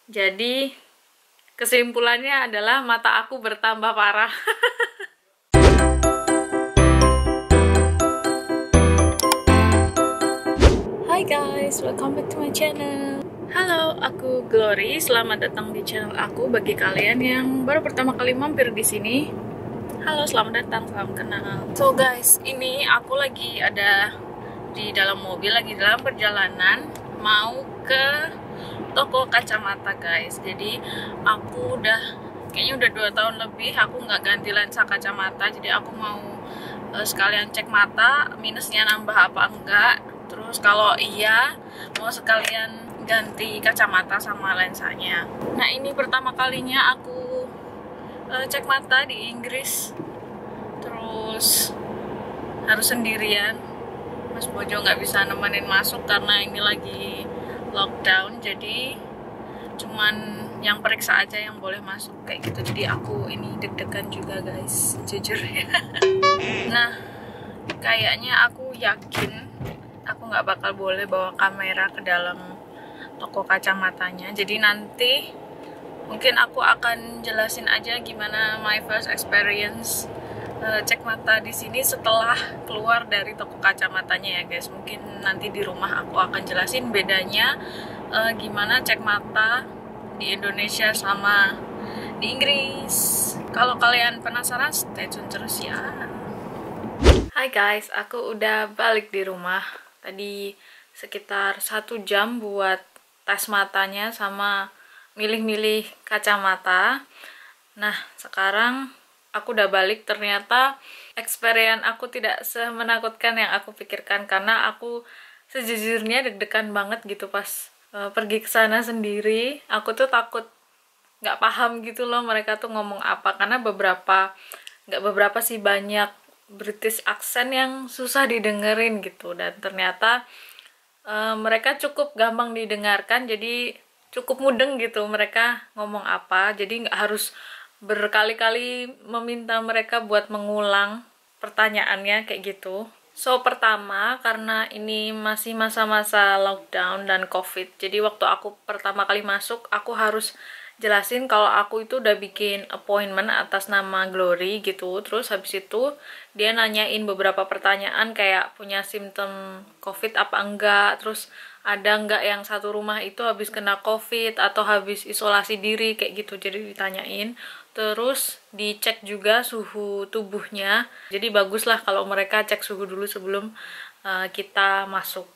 Jadi kesimpulannya adalah mata aku bertambah parah. Hai guys, welcome back to my channel. Halo, aku Glory. Selamat datang di channel aku. Bagi kalian yang baru pertama kali mampir di sini, halo, selamat datang, salam kenal. So guys, ini aku lagi ada di dalam mobil, lagi dalam perjalanan mau ke toko kacamata guys. Jadi aku kayaknya udah 2 tahun lebih aku nggak ganti lensa kacamata. Jadi aku mau sekalian cek mata, minusnya nambah apa enggak. Terus kalau iya, mau sekalian ganti kacamata sama lensanya. Nah, ini pertama kalinya aku cek mata di Inggris. Terus harus sendirian. Mas Bojo nggak bisa nemenin masuk karena ini lagi lockdown. Jadi cuman yang periksa aja yang boleh masuk kayak gitu. Jadi aku ini deg-degan juga guys, jujur ya. Nah, kayaknya aku yakin aku nggak bakal boleh bawa kamera ke dalam toko kacamatanya. Jadi nanti mungkin aku akan jelasin aja gimana my first experience cek mata di sini setelah keluar dari toko kacamatanya ya guys. Mungkin nanti di rumah aku akan jelasin bedanya gimana cek mata di Indonesia sama di Inggris. Kalau kalian penasaran, stay tune terus ya. Hai guys, aku udah balik di rumah. Tadi sekitar 1 jam buat tes matanya sama milih-milih kacamata. Nah, sekarang aku udah balik. Ternyata experience aku tidak semenakutkan yang aku pikirkan, karena aku sejujurnya deg-degan banget gitu pas pergi ke sana sendiri. Aku tuh takut nggak paham gitu loh mereka tuh ngomong apa, karena nggak beberapa sih, banyak British accent yang susah didengerin gitu. Dan ternyata mereka cukup gampang didengarkan, jadi cukup mudeng gitu mereka ngomong apa. Jadi nggak harus berkali-kali meminta mereka buat mengulang pertanyaannya kayak gitu. So, pertama, karena ini masih masa-masa lockdown dan covid, jadi waktu aku pertama kali masuk, aku harus jelasin kalau aku itu udah bikin appointment atas nama Glory gitu. Terus habis itu dia nanyain beberapa pertanyaan kayak punya simptom covid apa enggak, terus ada enggak yang satu rumah itu habis kena covid atau habis isolasi diri kayak gitu. Jadi ditanyain, terus dicek juga suhu tubuhnya. Jadi baguslah kalau mereka cek suhu dulu sebelum kita masuk.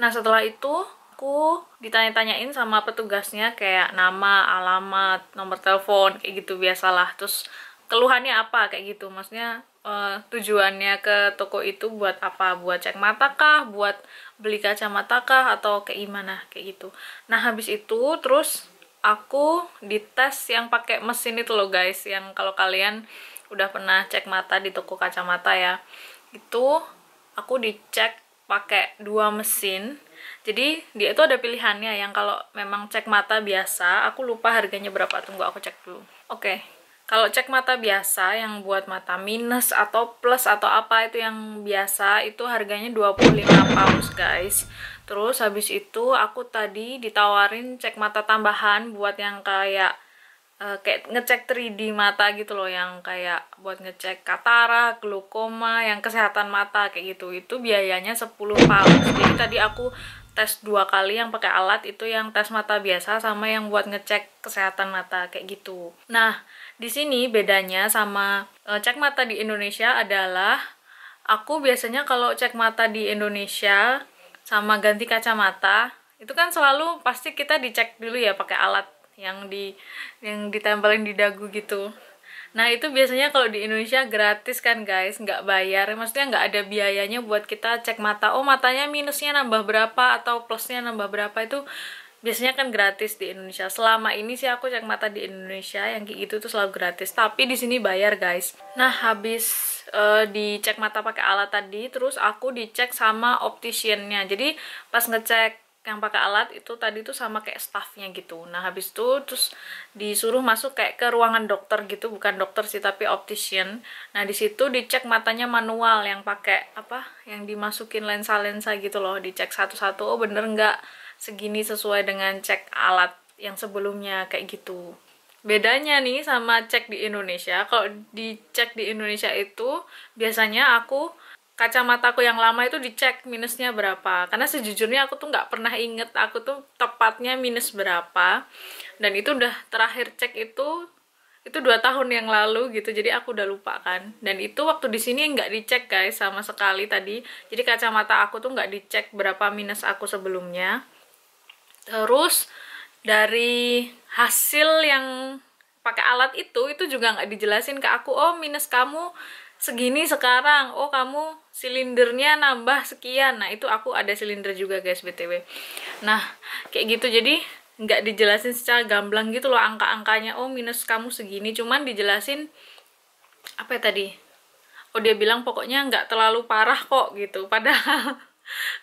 Nah, setelah itu aku ditanya-tanyain sama petugasnya kayak nama, alamat, nomor telepon kayak gitu biasalah. Terus keluhannya apa kayak gitu, maksudnya tujuannya ke toko itu buat apa, buat cek mata kah, buat beli kacamata kah, atau kayak gimana kayak gitu. Nah, habis itu terus aku dites yang pakai mesin itu loh guys, yang kalau kalian udah pernah cek mata di toko kacamata ya, itu aku dicek pakai 2 mesin. Jadi dia itu ada pilihannya, yang kalau memang cek mata biasa, aku lupa harganya berapa, tunggu aku cek dulu. Oke. Kalau cek mata biasa yang buat mata minus atau plus atau apa itu yang biasa, itu harganya 25 pounds guys. Terus habis itu aku tadi ditawarin cek mata tambahan buat yang kayak ngecek 3D mata gitu loh, yang kayak buat ngecek katarak, glaukoma, yang kesehatan mata kayak gitu. Itu biayanya 10 pounds. Jadi tadi aku tes 2 kali, yang pakai alat itu yang tes mata biasa sama yang buat ngecek kesehatan mata kayak gitu. Nah, di sini bedanya sama cek mata di Indonesia adalah aku biasanya kalau cek mata di Indonesia sama ganti kacamata itu kan selalu pasti kita dicek dulu ya pakai alat yang ditempelin di dagu gitu. Nah, itu biasanya kalau di Indonesia gratis kan guys, nggak bayar, maksudnya nggak ada biayanya buat kita cek mata. Oh, matanya minusnya nambah berapa atau plusnya nambah berapa, itu biasanya kan gratis di Indonesia. Selama ini sih aku cek mata di Indonesia yang kayak gitu tuh selalu gratis, tapi di sini bayar guys. Nah, habis dicek mata pakai alat tadi, terus aku dicek sama opticiannya. Jadi pas ngecek yang pakai alat itu tadi tuh sama kayak staffnya gitu. Nah, habis itu terus disuruh masuk kayak ke ruangan dokter gitu, bukan dokter sih tapi optician. Nah, di situ dicek matanya manual, yang pakai apa, yang dimasukin lensa-lensa gitu loh, dicek satu-satu, oh bener nggak segini sesuai dengan cek alat yang sebelumnya kayak gitu. Bedanya nih sama cek di Indonesia, kalau dicek di Indonesia itu biasanya kacamataku yang lama itu dicek minusnya berapa, karena sejujurnya aku tuh nggak pernah inget aku tuh tepatnya minus berapa, dan itu udah terakhir cek itu 2 tahun yang lalu gitu, jadi aku udah lupa kan. Dan itu waktu di sini nggak dicek guys sama sekali tadi, jadi kacamata aku tuh nggak dicek berapa minus aku sebelumnya. Terus dari hasil yang pakai alat itu juga nggak dijelasin ke aku, oh minus kamu segini sekarang, oh kamu silindernya nambah sekian. Nah itu aku ada silinder juga guys BTW. Nah kayak gitu, jadi nggak dijelasin secara gamblang gitu loh angka-angkanya, oh minus kamu segini, cuman dijelasin apa ya tadi, oh dia bilang pokoknya nggak terlalu parah kok gitu, padahal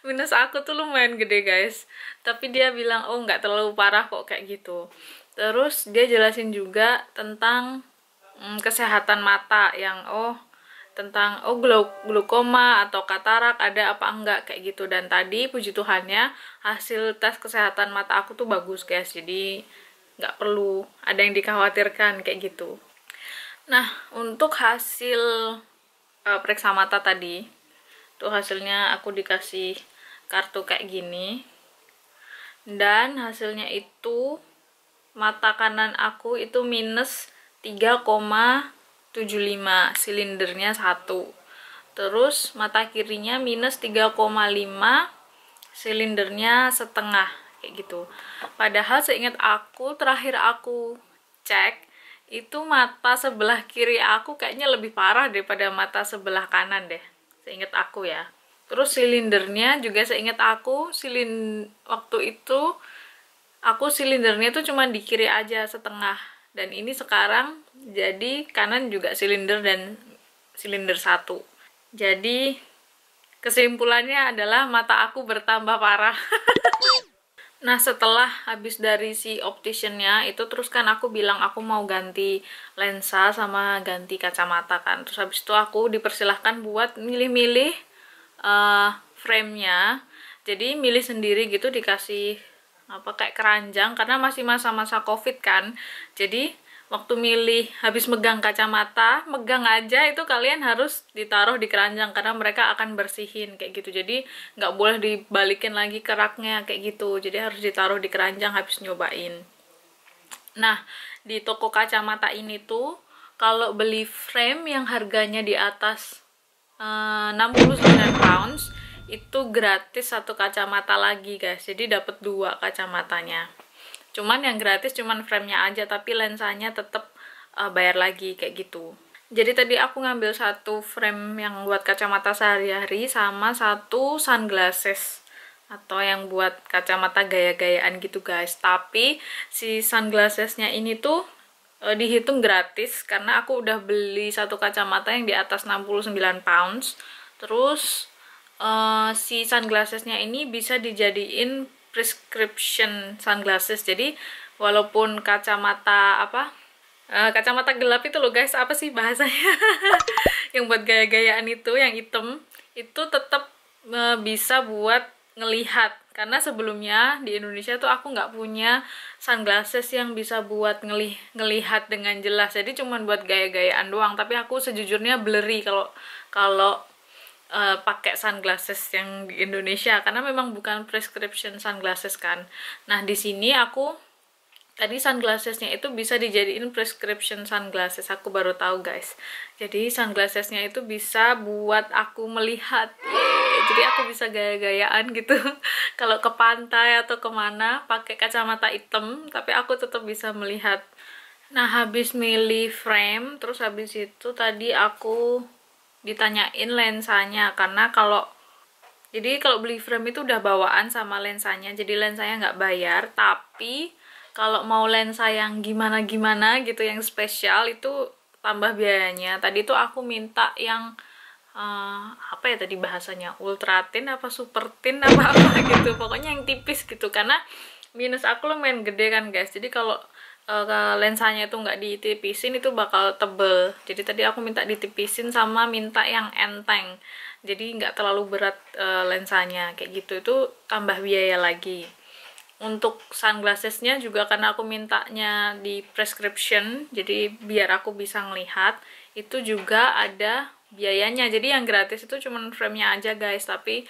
minus aku tuh lumayan gede guys, tapi dia bilang oh nggak terlalu parah kok kayak gitu. Terus dia jelasin juga tentang kesehatan mata yang tentang glaukoma atau katarak ada apa enggak kayak gitu. Dan tadi puji Tuhannya hasil tes kesehatan mata aku tuh bagus guys, jadi nggak perlu ada yang dikhawatirkan kayak gitu. Nah untuk hasil periksa mata tadi tuh hasilnya aku dikasih kartu kayak gini, dan hasilnya itu mata kanan aku itu minus 3,75, silindernya 1. Terus mata kirinya minus 3,5, silindernya setengah kayak gitu. Padahal seingat aku terakhir aku cek itu mata sebelah kiri aku kayaknya lebih parah daripada mata sebelah kanan deh, seingat aku ya. Terus silindernya juga seingat aku waktu itu aku silindernya tuh cuma di kiri aja setengah, dan ini sekarang jadi kanan juga silinder dan silinder 1. Jadi kesimpulannya adalah mata aku bertambah parah. Nah setelah habis dari si opticiannya itu, terus kan aku bilang aku mau ganti lensa sama ganti kacamata kan. Terus habis itu aku dipersilahkan buat milih-milih frame-nya. Jadi milih sendiri gitu, dikasih kayak keranjang karena masih masa-masa covid kan. Jadi waktu milih habis megang kacamata, megang aja itu kalian harus ditaruh di keranjang karena mereka akan bersihin kayak gitu. Jadi nggak boleh dibalikin lagi ke raknya kayak gitu, jadi harus ditaruh di keranjang habis nyobain. Nah di toko kacamata ini tuh kalau beli frame yang harganya di atas 69 pounds itu gratis satu kacamata lagi guys, jadi dapat 2 kacamatanya. Cuman yang gratis cuman frame-nya aja, tapi lensanya tetap bayar lagi kayak gitu. Jadi tadi aku ngambil satu frame yang buat kacamata sehari-hari sama satu sunglasses atau yang buat kacamata gaya-gayaan gitu guys. Tapi si sunglassesnya ini tuh dihitung gratis karena aku udah beli satu kacamata yang di atas 69 pounds. Terus si sunglassesnya ini bisa dijadiin prescription sunglasses. Jadi walaupun kacamata kacamata gelap itu loh guys, apa sih bahasanya yang buat gaya-gayaan itu yang hitam itu tetap bisa buat ngelihat, karena sebelumnya di Indonesia tuh aku nggak punya sunglasses yang bisa buat ngelihat dengan jelas, jadi cuman buat gaya-gayaan doang. Tapi aku sejujurnya blurry kalau pakai sunglasses yang di Indonesia karena memang bukan prescription sunglasses kan. Nah di sini aku tadi sunglassesnya itu bisa dijadiin prescription sunglasses, aku baru tahu guys. Jadi sunglassesnya itu bisa buat aku melihat, jadi aku bisa gaya-gayaan gitu kalau ke pantai atau kemana pakai kacamata hitam tapi aku tetap bisa melihat. Nah habis milih frame, terus habis itu tadi aku ditanyain lensanya, karena kalau beli frame itu udah bawaan sama lensanya, jadi lensanya nggak bayar. Tapi kalau mau lensa yang gimana-gimana gitu, yang spesial, itu tambah biayanya. Tadi tuh aku minta yang apa ya tadi bahasanya, ultra thin apa super thin apa gitu, pokoknya yang tipis gitu, karena minus aku lumayan gede kan guys. Jadi kalau lensanya itu nggak ditipisin itu bakal tebel, jadi tadi aku minta ditipisin sama minta yang enteng, jadi nggak terlalu berat lensanya kayak gitu. Itu tambah biaya lagi. untuk sunglassesnya juga karena aku mintanya di prescription, jadi biar aku bisa ngelihat, itu juga ada biayanya. Jadi yang gratis itu cuman frame-nya aja guys, tapi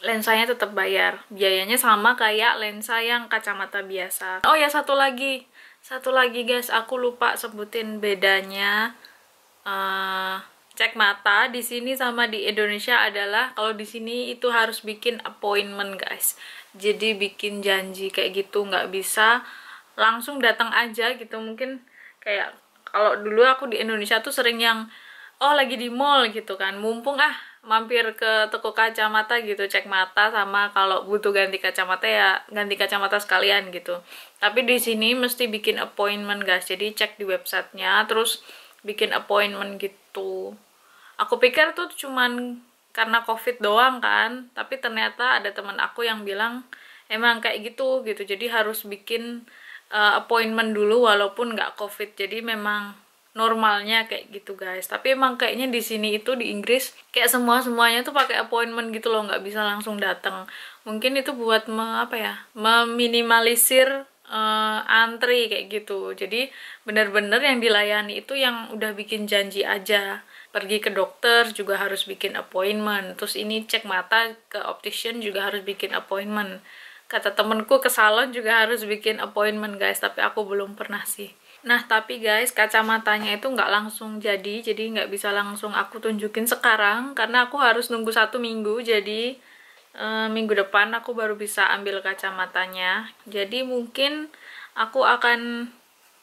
lensanya tetap bayar. Biayanya sama kayak lensa yang kacamata biasa. Oh ya, satu lagi guys, aku lupa sebutin bedanya. Cek mata di sini sama di Indonesia adalah kalau di sini itu harus bikin appointment guys, jadi bikin janji kayak gitu, nggak bisa langsung datang aja gitu. Mungkin kayak kalau dulu aku di Indonesia tuh sering yang lagi di mall gitu kan, mumpung mampir ke toko kacamata gitu, cek mata, sama kalau butuh ganti kacamata ya ganti kacamata sekalian gitu. Tapi di sini mesti bikin appointment guys, jadi cek di websitenya terus bikin appointment gitu. Aku pikir tuh cuman karena COVID doang kan, tapi ternyata ada teman aku yang bilang emang kayak gitu, jadi harus bikin appointment dulu walaupun nggak COVID. Jadi memang normalnya kayak gitu guys. Tapi emang kayaknya di sini itu di Inggris kayak semuanya tuh pakai appointment gitu loh, nggak bisa langsung datang. Mungkin itu buat meminimalisir antri kayak gitu. Jadi bener-bener yang dilayani itu yang udah bikin janji aja. Pergi ke dokter juga harus bikin appointment, terus ini cek mata ke optician juga harus bikin appointment. Kata temenku ke salon juga harus bikin appointment guys, tapi aku belum pernah sih. Nah tapi guys, kacamatanya itu nggak langsung jadi nggak bisa langsung aku tunjukin sekarang karena aku harus nunggu 1 minggu. Jadi minggu depan aku baru bisa ambil kacamatanya. Jadi mungkin aku akan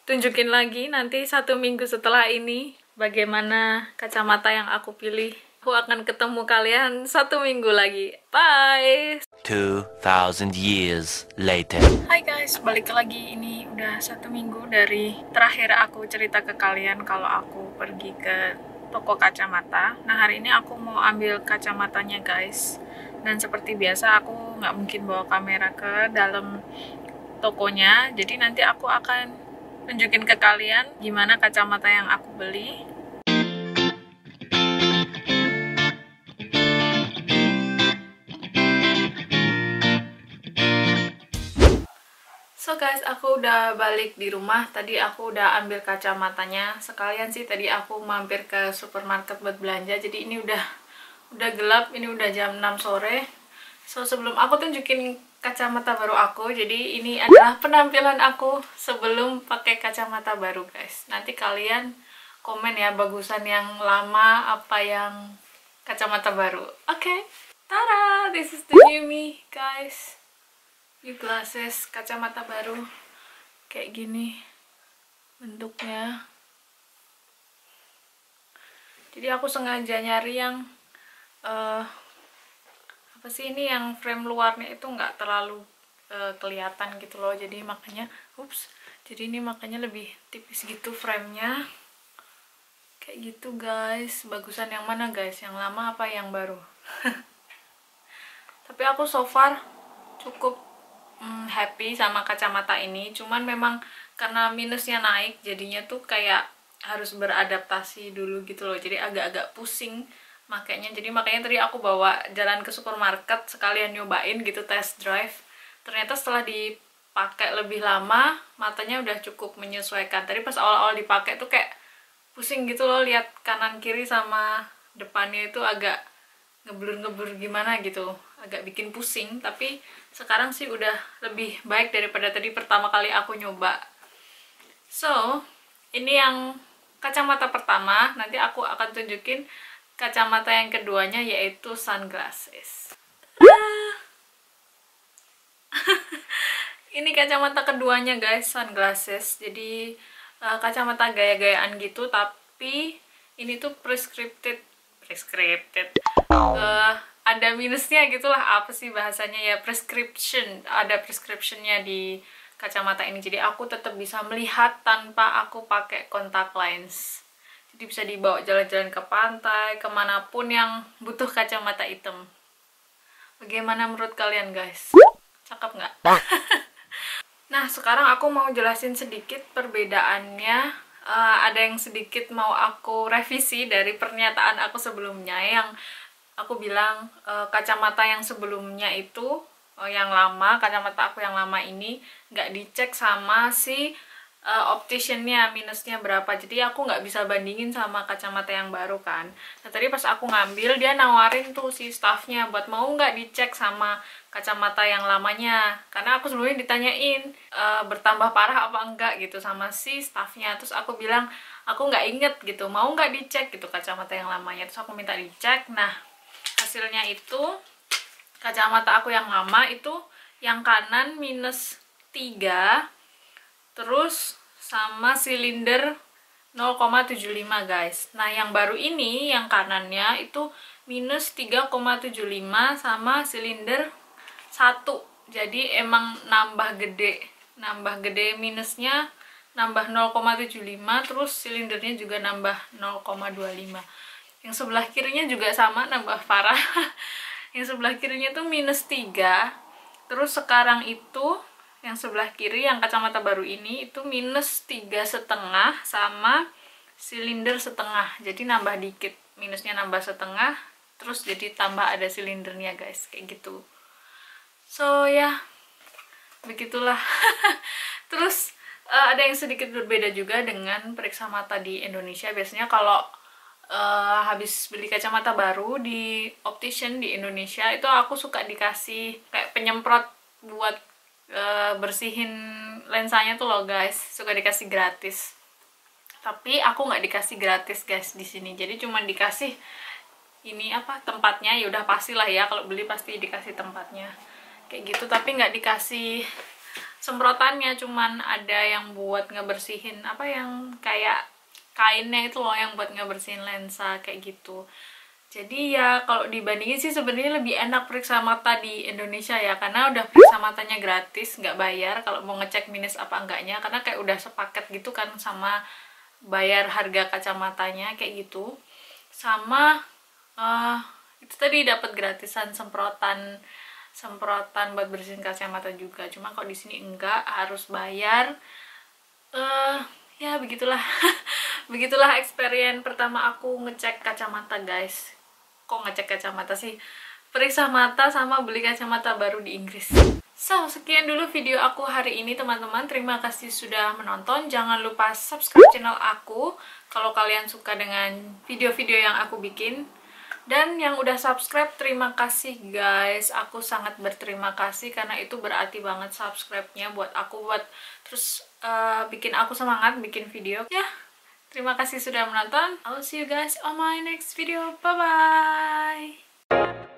tunjukin lagi nanti 1 minggu setelah ini bagaimana kacamata yang aku pilih. Aku akan ketemu kalian 1 minggu lagi. Bye! 2000 years later. Hai guys, balik lagi. Ini udah 1 minggu dari terakhir aku cerita ke kalian kalau aku pergi ke toko kacamata. Nah hari ini aku mau ambil kacamatanya guys. Dan seperti biasa aku nggak mungkin bawa kamera ke dalam tokonya. Jadi nanti aku akan tunjukin ke kalian gimana kacamata yang aku beli. So guys, aku udah balik di rumah. Tadi aku udah ambil kacamatanya. Sekalian sih tadi aku mampir ke supermarket buat belanja. Jadi ini udah gelap, ini udah jam 6 sore. So sebelum aku tunjukin kacamata baru aku, jadi ini adalah penampilan aku sebelum pakai kacamata baru guys. Nanti kalian komen ya, bagusan yang lama apa yang kacamata baru. Oke, tada, this is the new me guys. New glasses, kacamata baru kayak gini bentuknya. Jadi aku sengaja nyari yang apa sih ini, yang frame luarnya itu nggak terlalu kelihatan gitu loh. Jadi makanya jadi ini makanya lebih tipis gitu framenya kayak gitu guys. Bagusan yang mana guys, yang lama apa yang baru? Tapi aku so far cukup happy sama kacamata ini. Cuman memang karena minusnya naik, jadinya tuh kayak harus beradaptasi dulu gitu loh. Jadi agak-agak pusing makanya. Jadi makanya tadi aku bawa jalan ke supermarket sekalian nyobain gitu, test drive. Ternyata setelah dipakai lebih lama, matanya udah cukup menyesuaikan. Tadi pas awal-awal dipakai tuh kayak pusing gitu loh, lihat kanan kiri sama depannya itu agak ngeblur-ngeblur gimana gitu, agak bikin pusing. Tapi sekarang sih udah lebih baik daripada tadi pertama kali aku nyoba. So ini yang kacamata pertama, nanti aku akan tunjukin kacamata yang keduanya, yaitu sunglasses. Ini kacamata keduanya guys, sunglasses. Jadi kacamata gaya-gayaan gitu, tapi ini tuh prescripted. Ada minusnya gitulah, apa sih bahasanya ya, prescription. Ada prescriptionnya di kacamata ini, jadi aku tetap bisa melihat tanpa aku pakai kontak lens. Jadi bisa dibawa jalan-jalan ke pantai, kemanapun yang butuh kacamata hitam. Bagaimana menurut kalian guys? Cakep nggak? Nah sekarang aku mau jelasin sedikit perbedaannya. Ada yang sedikit mau aku revisi dari pernyataan aku sebelumnya, yang aku bilang kacamata yang sebelumnya itu yang lama, kacamata aku yang lama ini nggak dicek sama si opticiannya minusnya berapa, jadi aku nggak bisa bandingin sama kacamata yang baru kan. Nah tadi pas aku ngambil dia nawarin tuh si staffnya buat mau nggak dicek sama kacamata yang lamanya, karena aku sebelumnya ditanyain bertambah parah apa enggak gitu sama si staffnya. Terus aku bilang aku nggak inget gitu, mau nggak dicek gitu kacamata yang lamanya. Terus aku minta dicek. Nah hasilnya itu kacamata aku yang lama itu yang kanan -3, terus sama silinder 0,75 guys. Nah yang baru ini yang kanannya itu -3,75 sama silinder 1. Jadi emang nambah gede minusnya, nambah 0,75, terus silindernya juga nambah 0,25. Yang sebelah kirinya juga sama, nambah parah. Yang sebelah kirinya tuh -3, terus sekarang itu yang sebelah kiri yang kacamata baru ini itu -3,5 sama silinder setengah, jadi nambah dikit, minusnya nambah setengah, terus jadi tambah ada silindernya guys, kayak gitu. So ya begitulah. Terus ada yang sedikit berbeda juga dengan periksa mata di Indonesia. Biasanya kalau habis beli kacamata baru di optician di Indonesia itu aku suka dikasih kayak penyemprot buat bersihin lensanya tuh loh guys, suka dikasih gratis. Tapi aku nggak dikasih gratis guys di sini, jadi cuma dikasih ini apa tempatnya. Ya udah pastilah ya, kalau beli pasti dikasih tempatnya kayak gitu, tapi nggak dikasih semprotannya. Cuman ada yang buat ngebersihin apa yang kayak kainnya itu loh, yang buat ngebersihin lensa kayak gitu. Jadi ya kalau dibandingin sih sebenarnya lebih enak periksa mata di Indonesia ya, karena udah periksa matanya gratis, nggak bayar kalau mau ngecek minus apa enggaknya, karena kayak udah sepaket gitu kan sama bayar harga kacamatanya kayak gitu. Sama itu tadi dapat gratisan semprotan buat bersihin kacamata juga. Cuma kalau di sini enggak, harus bayar. Ya begitulah. Begitulah experience pertama aku ngecek kacamata guys. Kok ngecek kacamata sih? Periksa mata sama beli kacamata baru di Inggris. So, sekian dulu video aku hari ini teman-teman. Terima kasih sudah menonton. Jangan lupa subscribe channel aku kalau kalian suka dengan video-video yang aku bikin. Dan yang udah subscribe, terima kasih guys. Aku sangat berterima kasih karena itu berarti banget subscribe-nya buat aku, buat terus bikin aku semangat bikin video. Ya, terima kasih sudah menonton. I'll see you guys on my next video. Bye-bye.